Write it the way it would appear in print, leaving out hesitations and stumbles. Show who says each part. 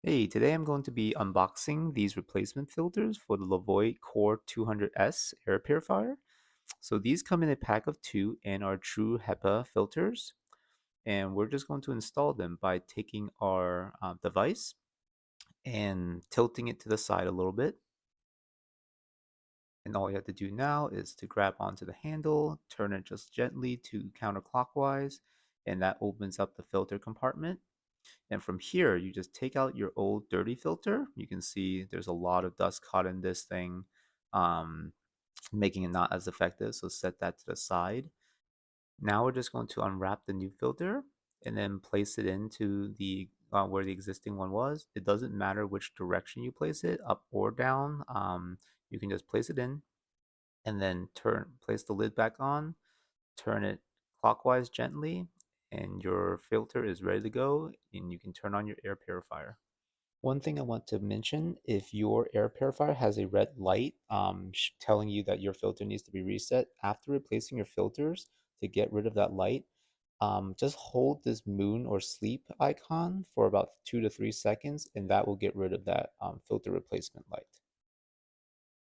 Speaker 1: Hey, today I'm going to be unboxing these replacement filters for the Levoit Core 200S Air Purifier. So these come in a pack of two and are true HEPA filters. And we're just going to install them by taking our device and tilting it to the side a little bit. And all you have to do now is to grab onto the handle, turn it just gently to counterclockwise, and that opens up the filter compartment. And from here, you just take out your old dirty filter. You can see there's a lot of dust caught in this thing, um, making it not as effective. So set that to the side. Now we're just going to unwrap the new filter and then place it into the where the existing one was. It doesn't matter which direction you place it, up or down. You can just place it in and then place the lid back on, turn it clockwise gently, and your filter is ready to go, and you can turn on your air purifier. One thing I want to mention, if your air purifier has a red light telling you that your filter needs to be reset, after replacing your filters to get rid of that light, just hold this moon or sleep icon for about 2 to 3 seconds, and that will get rid of that filter replacement light.